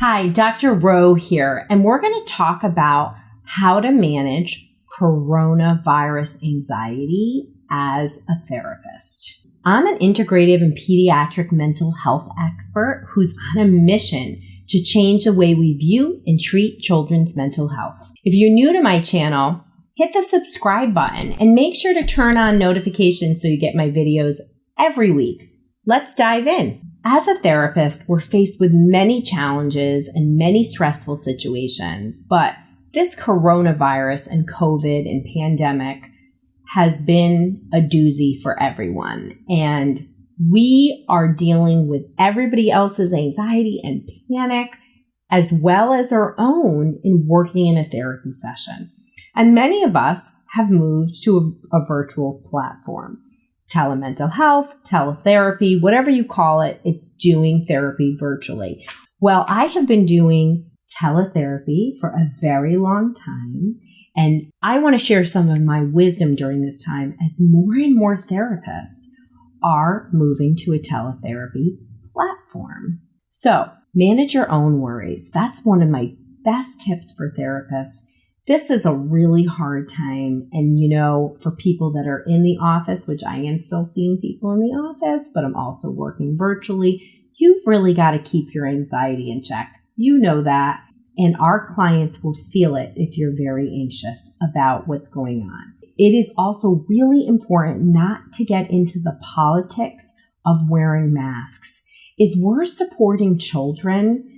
Hi, Dr. Rowe here, and we're going to talk about how to manage coronavirus anxiety as a therapist. I'm an integrative and pediatric mental health expert who's on a mission to change the way we view and treat children's mental health. If you're new to my channel, hit the subscribe button and make sure to turn on notifications so you get my videos every week. Let's dive in. As a therapist, we're faced with many challenges and many stressful situations, but this coronavirus and COVID and pandemic has been a doozy for everyone. And we are dealing with everybody else's anxiety and panic as well as our own in working in a therapy session. And many of us have moved to a virtual platform. Telemental health, teletherapy, whatever you call it, it's doing therapy virtually. Well, I have been doing teletherapy for a very long time, and I want to share some of my wisdom during this time as more and more therapists are moving to a teletherapy platform. So, manage your own worries. That's one of my best tips for therapists. This is a really hard time. And, for people that are in the office, which I am still seeing people in the office, but I'm also working virtually, you've really got to keep your anxiety in check. You know that. And our clients will feel it if you're very anxious about what's going on. It is also really important not to get into the politics of wearing masks. If we're supporting children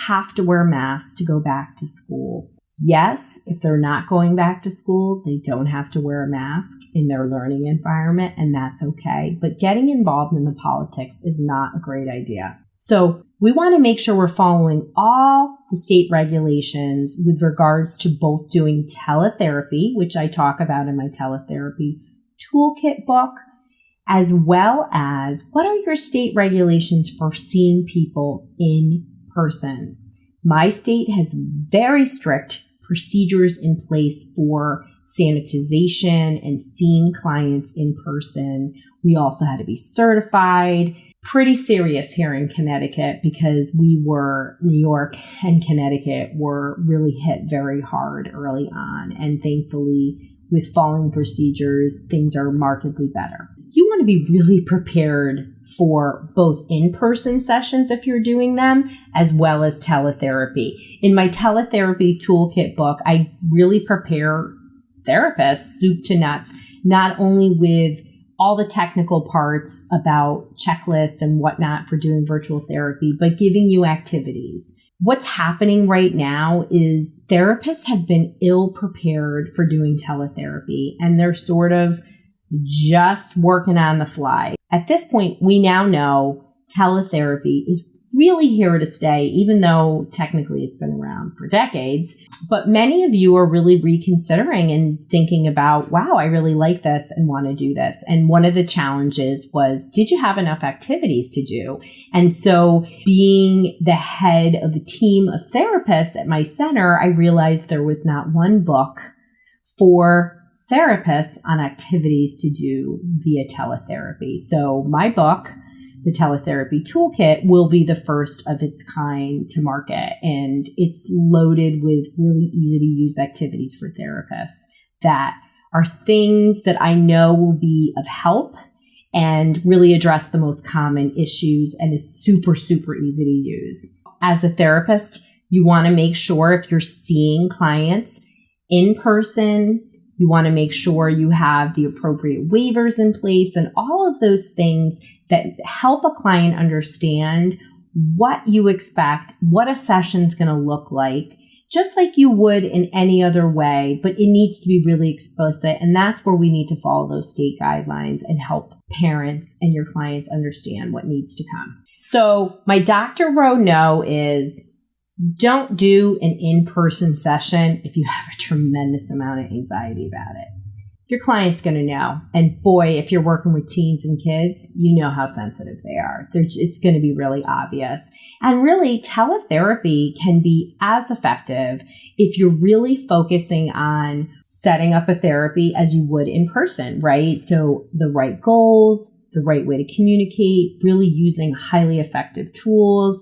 have to wear masks to go back to school. Yes, if they're not going back to school, they don't have to wear a mask in their learning environment, and that's okay. But getting involved in the politics is not a great idea. So we want to make sure we're following all the state regulations with regards to both doing teletherapy, which I talk about in my teletherapy toolkit book, as well as what are your state regulations for seeing people in person. My state has very strict procedures in place for sanitization and seeing clients in person. We also had to be certified. Pretty serious here in Connecticut because New York and Connecticut were really hit very hard early on. And thankfully, with following procedures, things are markedly better. You want to be really prepared for both in-person sessions if you're doing them, as well as teletherapy. In my teletherapy toolkit book, I really prepare therapists, soup to nuts, not only with all the technical parts about checklists and whatnot for doing virtual therapy, but giving you activities. What's happening right now is therapists have been ill prepared for doing teletherapy, and they're sort of just working on the fly. At this point, we now know teletherapy is really here to stay, even though technically it's been around for decades. But many of you are really reconsidering and thinking about, wow, I really like this and want to do this. And one of the challenges was, did you have enough activities to do? And so being the head of a team of therapists at my center, I realized there was not one book for therapists on activities to do via teletherapy. So my book, the Teletherapy Toolkit, will be the first of its kind to market. And it's loaded with really easy to use activities for therapists that are things that I know will be of help and really address the most common issues and is super, super easy to use. As a therapist, you want to make sure if you're seeing clients in person, you want to make sure you have the appropriate waivers in place and all of those things that help a client understand what you expect, what a session's going to look like, just like you would in any other way, but it needs to be really explicit. And that's where we need to follow those state guidelines and help parents and your clients understand what needs to come. So my Dr. Rowe no is, don't do an in-person session if you have a tremendous amount of anxiety about it. Your client's going to know. And boy, if you're working with teens and kids, you know how sensitive they are. It's going to be really obvious. And really, teletherapy can be as effective if you're really focusing on setting up a therapy as you would in person, right? So the right goals, the right way to communicate, really using highly effective tools.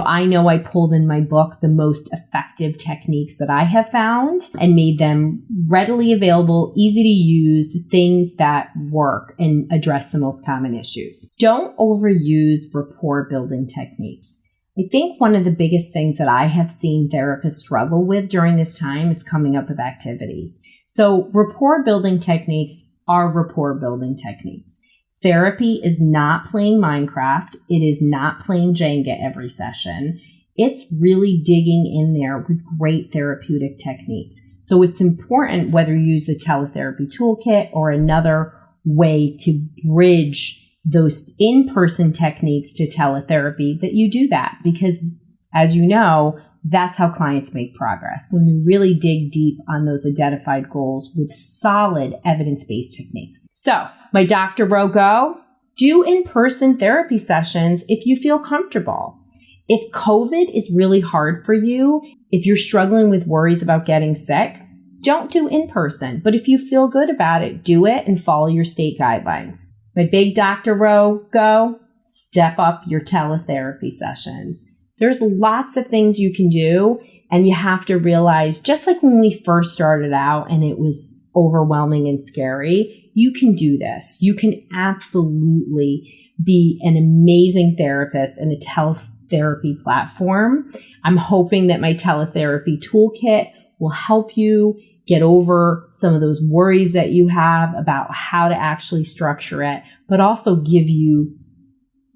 I know I pulled in my book the most effective techniques that I have found and made them readily available, easy to use, things that work and address the most common issues. Don't overuse rapport building techniques. I think one of the biggest things that I have seen therapists struggle with during this time is coming up with activities. So rapport building techniques are rapport building techniques. Therapy is not playing Minecraft. It is not playing Jenga every session. It's really digging in there with great therapeutic techniques. So it's important, whether you use a teletherapy toolkit or another way to bridge those in-person techniques to teletherapy, that you do that, because as you know, that's how clients make progress, when you really dig deep on those identified goals with solid evidence-based techniques. So, my Dr. Row go, do in-person therapy sessions if you feel comfortable. If COVID is really hard for you, if you're struggling with worries about getting sick, don't do in-person. But if you feel good about it, do it and follow your state guidelines. My big Dr. Row go, step up your teletherapy sessions. There's lots of things you can do, and you have to realize, just like when we first started out and it was overwhelming and scary, you can do this. You can absolutely be an amazing therapist in a teletherapy platform. I'm hoping that my teletherapy toolkit will help you get over some of those worries that you have about how to actually structure it, but also give you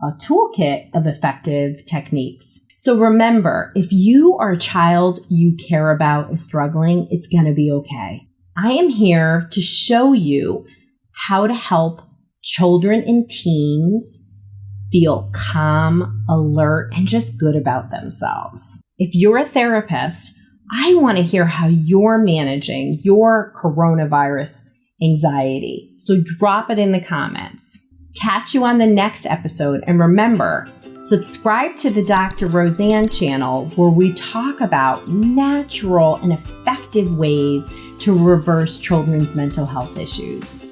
a toolkit of effective techniques. So remember, if you are a child you care about is struggling, it's going to be okay. I am here to show you how to help children and teens feel calm, alert, and just good about themselves. If you're a therapist, I want to hear how you're managing your coronavirus anxiety. So drop it in the comments. Catch you on the next episode. And remember, subscribe to the Dr. Roseanne channel, where we talk about natural and effective ways to reverse children's mental health issues.